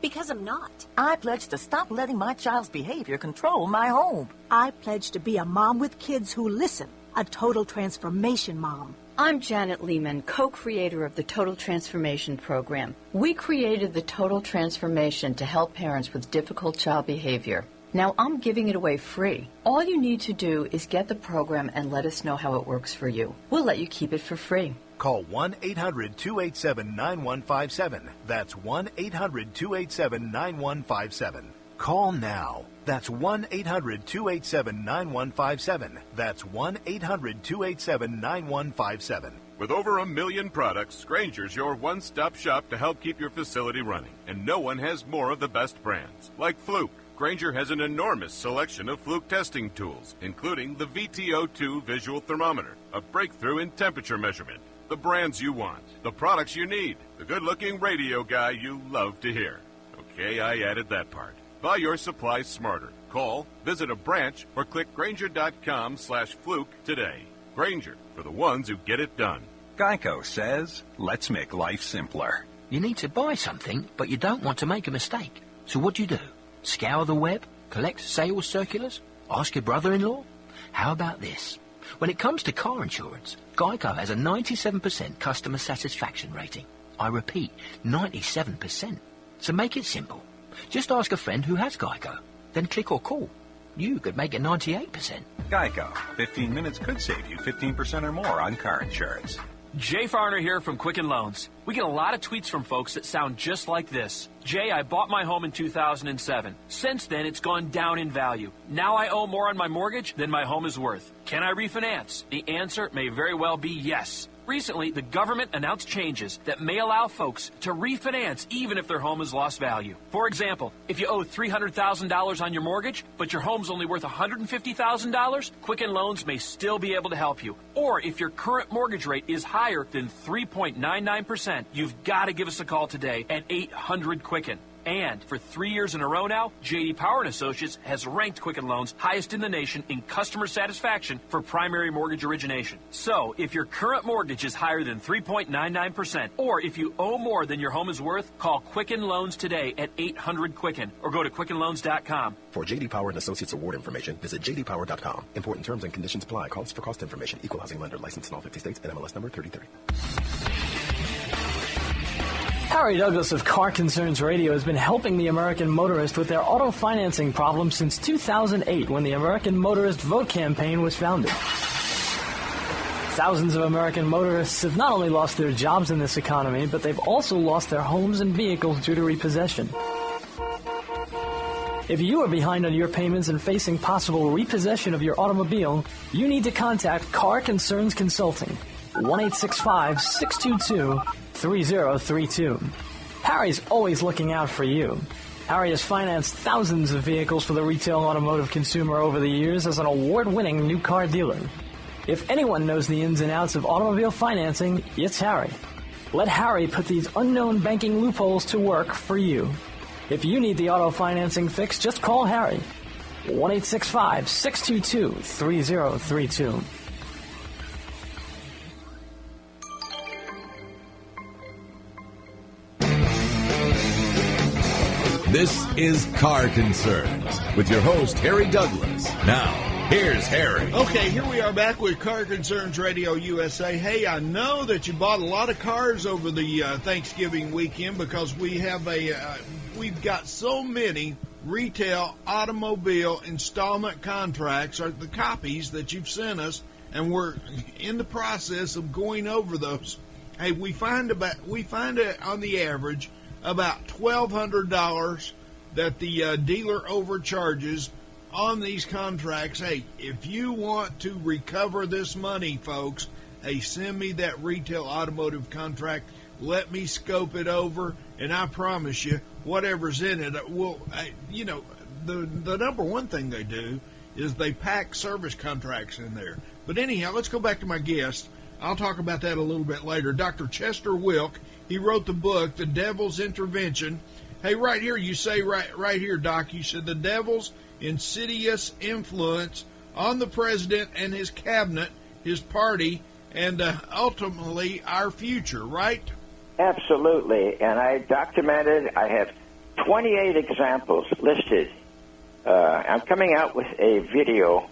Because I'm not. I pledge to stop letting my child's behavior control my home. I pledge to be a mom with kids who listen, a total transformation mom. I'm Janet Lehman, co-creator of the Total Transformation Program. We created the Total Transformation to help parents with difficult child behavior. Now I'm giving it away free. All you need to do is get the program and let us know how it works for you. We'll let you keep it for free. Call 1-800-287-9157. That's 1-800-287-9157. Call now. That's 1-800-287-9157. That's 1-800-287-9157. With over 1 million products, Grainger's your one-stop shop to help keep your facility running. And no one has more of the best brands, like Fluke. Grainger has an enormous selection of Fluke testing tools, including the VTO2 visual thermometer, a breakthrough in temperature measurement. The brands you want, the products you need, the good-looking radio guy you love to hear. Okay, I added that part. Buy your supplies smarter. Call, visit a branch, or click Grainger.com/Fluke today. Grainger, for the ones who get it done. Geico says, let's make life simpler. You need to buy something, but you don't want to make a mistake. So what do? Scour the web? Collect sales circulars? Ask your brother-in-law? How about this? When it comes to car insurance, Geico has a 97% customer satisfaction rating. I repeat, 97%. So make it simple. Just ask a friend who has Geico. Then click or call. You could make it 98%. Geico. 15 minutes could save you 15% or more on car insurance. Jay Farner here from Quicken Loans. We get a lot of tweets from folks that sound just like this. Jay, I bought my home in 2007. Since then, it's gone down in value. Now I owe more on my mortgage than my home is worth. Can I refinance? The answer may very well be yes. Recently, the government announced changes that may allow folks to refinance even if their home has lost value. For example, if you owe $300,000 on your mortgage, but your home's only worth $150,000, Quicken Loans may still be able to help you. Or if your current mortgage rate is higher than 3.99%, you've got to give us a call today at 800-QUICKEN. And for 3 years in a row now, J.D. Power & Associates has ranked Quicken Loans highest in the nation in customer satisfaction for primary mortgage origination. So, if your current mortgage is higher than 3.99%, or if you owe more than your home is worth, call Quicken Loans today at 800-QUICKEN or go to QuickenLoans.com. For J.D. Power & Associates award information, visit jdpower.com. Important terms and conditions apply. Calls for cost information. Equal housing lender. Licensed in all 50 states. NMLS number 3030. Harry Douglas of Car Concerns Radio has been helping the American Motorist with their auto financing problem since 2008 when the American Motorist vote campaign was founded. Thousands of American motorists have not only lost their jobs in this economy, but they've also lost their homes and vehicles due to repossession. If you are behind on your payments and facing possible repossession of your automobile, you need to contact Car Concerns Consulting, 1-865-622-3032. Harry's always looking out for you. Harry has financed thousands of vehicles for the retail automotive consumer over the years as an award-winning new car dealer. If anyone knows the ins and outs of automobile financing, it's Harry. Let Harry put these unknown banking loopholes to work for you. If you need the auto financing fix, just call Harry. 1-865-622-3032. This is Car Concerns with your host, Harry Douglas. Now, here's Harry. Okay, here we are back with Car Concerns Radio USA. Hey, I know that you bought a lot of cars over the Thanksgiving weekend because we have we've got so many retail automobile installment contracts, or the copies that you've sent us, and we're in the process of going over those. Hey, we find it on the average about $1,200 that the dealer overcharges on these contracts. Hey, if you want to recover this money, folks, hey, send me that retail automotive contract. Let me scope it over, and I promise you, whatever's in it will, the number one thing they do is they pack service contracts in there. But anyhow, let's go back to my guest. I'll talk about that a little bit later. Dr. Chester Wilk, he wrote the book, The Devil's Intervention. Hey, right here, you say right here, Doc, you said the devil's insidious influence on the president and his cabinet, his party, and ultimately our future, right? Absolutely. And I documented, I have 28 examples listed. I'm coming out with a video,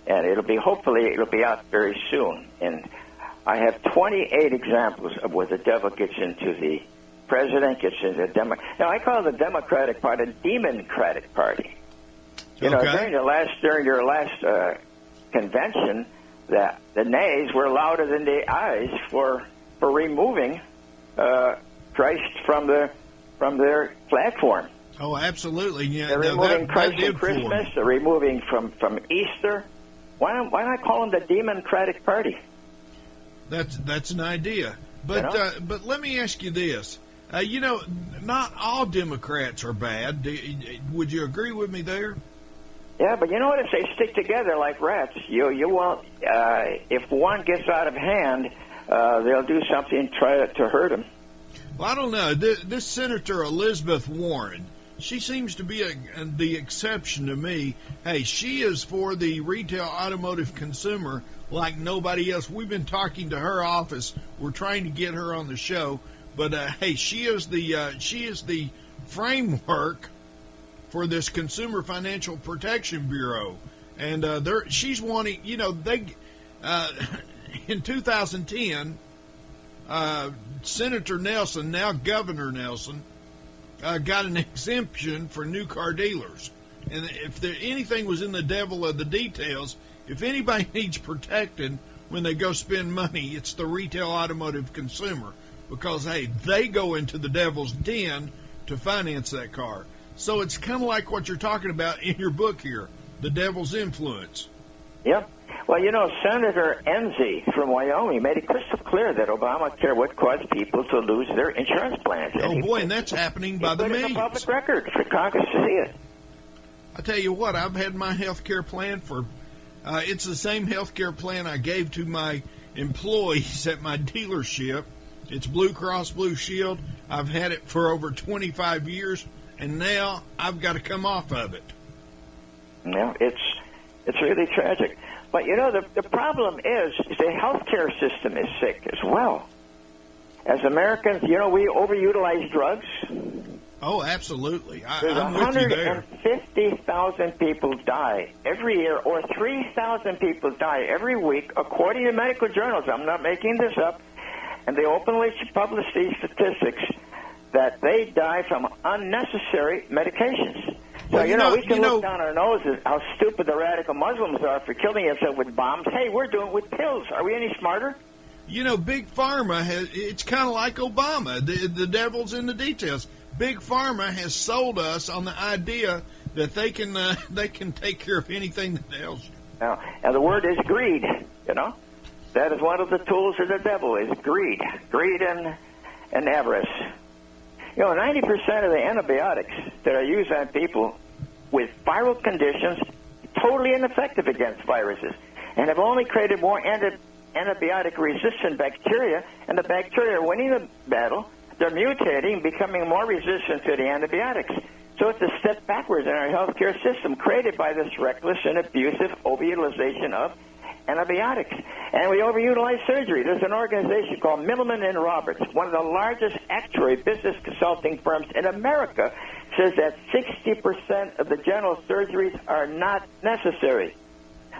and hopefully it'll be out very soon. And I have 28 examples of where the devil gets into the president, gets into the Democrat. Now, I call the Democratic Party a Democratic Party. During your last convention, the nays were louder than the ayes for removing Christ from their platform. Oh, absolutely. Yeah, They're removing Christ from Christmas. They're removing from Easter. Why not call them the Democratic Party? That's an idea. But but let me ask you this. Not all Democrats are bad. Would you agree with me there? Yeah, but you know what? If they stick together like rats, you won't. If one gets out of hand, they'll do something and try to hurt them. Well, I don't know. This Senator Elizabeth Warren, she seems to be the exception to me. Hey, she is for the retail automotive consumer like nobody else. We've been talking to her office. We're trying to get her on the show. But, hey, she is the framework for this Consumer Financial Protection Bureau. And she's wanting, in 2010, Senator Nelson, now Governor Nelson, got an exemption for new car dealers. And if anything was in the devil of the details, if anybody needs protecting when they go spend money, it's the retail automotive consumer. Because, hey, they go into the devil's den to finance that car. So it's kind of like what you're talking about in your book here, the devil's influence. Yep. Well, Senator Enzi from Wyoming made it crystal clear that Obamacare would cause people to lose their insurance plans. And that's happening by the millions. It's a public record for Congress to see it. I tell you what, I've had my health care plan for, it's the same health care plan I gave to my employees at my dealership. It's Blue Cross Blue Shield. I've had it for over 25 years, and now I've got to come off of it. No, it's really tragic. But, the problem is the healthcare system is sick as well. As Americans, we overutilize drugs. Oh, absolutely. There's I'm with you there. 150,000 people die every year, or 3,000 people die every week, according to medical journals. I'm not making this up. And they openly publish these statistics that they die from unnecessary medications. So, we can look down our noses how stupid the radical Muslims are for killing themselves with bombs. Hey, we're doing it with pills. Are we any smarter? Big Pharma, it's kind of like Obama. The devil's in the details. Big Pharma has sold us on the idea that they can take care of anything that ails you. Now, and the word is greed, That is one of the tools of the devil, is greed and avarice. 90% of the antibiotics that are used on people with viral conditions totally ineffective against viruses, and have only created more antibiotic-resistant bacteria, and the bacteria are winning the battle. They're mutating, becoming more resistant to the antibiotics. So it's a step backwards in our healthcare system created by this reckless and abusive overutilization of antibiotics. And we overutilize surgery. There's an organization called Milliman and Roberts, one of the largest actuary business consulting firms in America, says that 60% of the general surgeries are not necessary.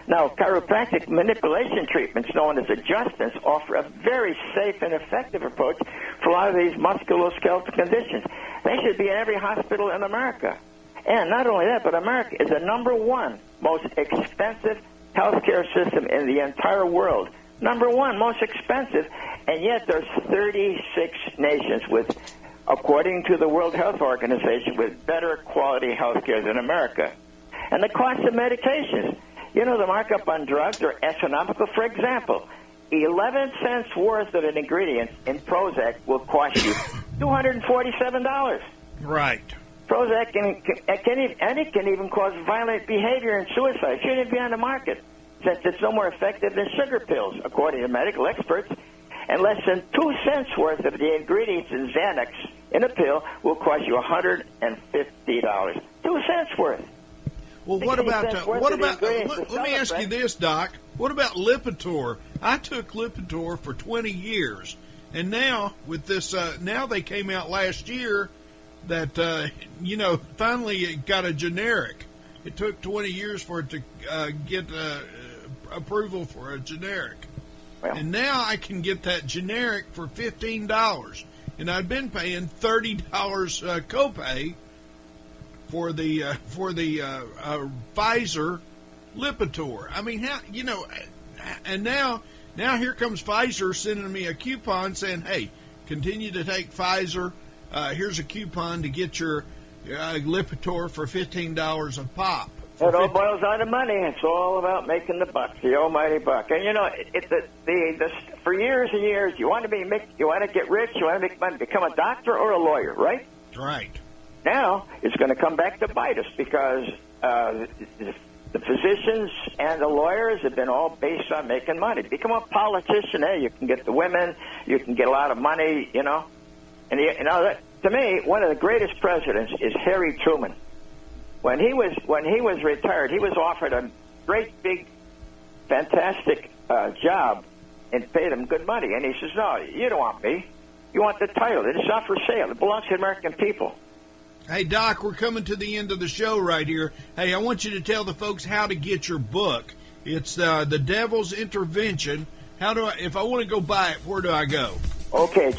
Now, chiropractic manipulation treatments known as adjustments offer a very safe and effective approach for a lot of these musculoskeletal conditions. They should be in every hospital in America. And not only that, but America is the number one most expensive healthcare system in the entire world. Number one, most expensive, and yet there's 36 nations with, according to the World Health Organization, with better quality healthcare than America. And the cost of medications, the markup on drugs are astronomical. For example, 11 cents worth of an ingredient in Prozac will cost you $247. Right. Prozac can even cause violent behavior and suicide. Shouldn't it be on the market, since it's no more effective than sugar pills, according to medical experts. And less than 2 cents worth of the ingredients in Xanax in a pill will cost you $150. 2 cents worth. Well, let me ask you this, Doc. What about Lipitor? I took Lipitor for 20 years, and now with this, now they came out last year that, finally it got a generic. It took 20 years for it to get approval for a generic. Well, and now I can get that generic for $15. And I've been paying $30 copay for the Pfizer Lipitor. I mean, and now here comes Pfizer sending me a coupon saying, hey, continue to take Pfizer. Here's a coupon to get your Lipitor for $15 a pop. It all boils down to money. It's all about making the buck, the almighty buck. And you know, for years and years, you want to get rich, you want to make money, become a doctor or a lawyer, right? Right. Now it's going to come back to bite us because the physicians and the lawyers have been all based on making money. Become a politician, you can get the women, you can get a lot of money, you know. And to me, one of the greatest presidents is Harry Truman. When he was retired, he was offered a great, big, fantastic job and paid him good money. And he says, no, you don't want me. You want the title. It's not for sale. It belongs to the American people. Hey, Doc, we're coming to the end of the show right here. Hey, I want you to tell the folks how to get your book. It's The Devil's Intervention. If I want to go buy it, where do I go? Okay,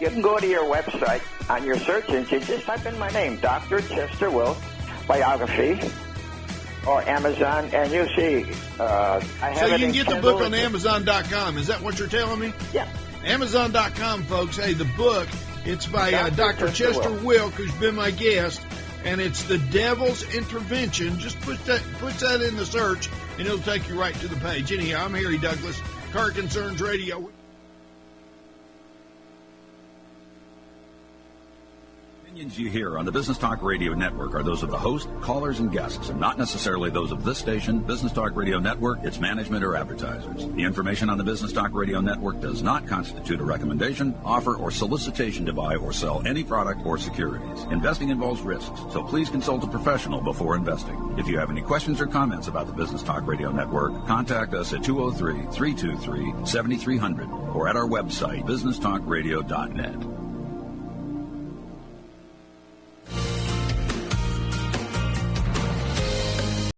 you can go to your website on your search engine. Just type in my name, Dr. Chester Wilkes. Biography or Amazon, and you see I have so you can get the book on Amazon.com. Is that what you're telling me? Yeah. Amazon.com, folks. Hey, the book, it's by Dr. Chester Wilkes, who's been my guest, and it's The Devil's Intervention. Just put that in the search, and it'll take you right to the page. Anyhow, I'm Harry Douglas, Car Concerns Radio. Opinions you hear on the Business Talk Radio Network are those of the host, callers, and guests, and not necessarily those of this station, Business Talk Radio Network, its management, or advertisers. The information on the Business Talk Radio Network does not constitute a recommendation, offer, or solicitation to buy or sell any product or securities. Investing involves risks, so please consult a professional before investing. If you have any questions or comments about the Business Talk Radio Network, contact us at 203-323-7300 or at our website, businesstalkradio.net.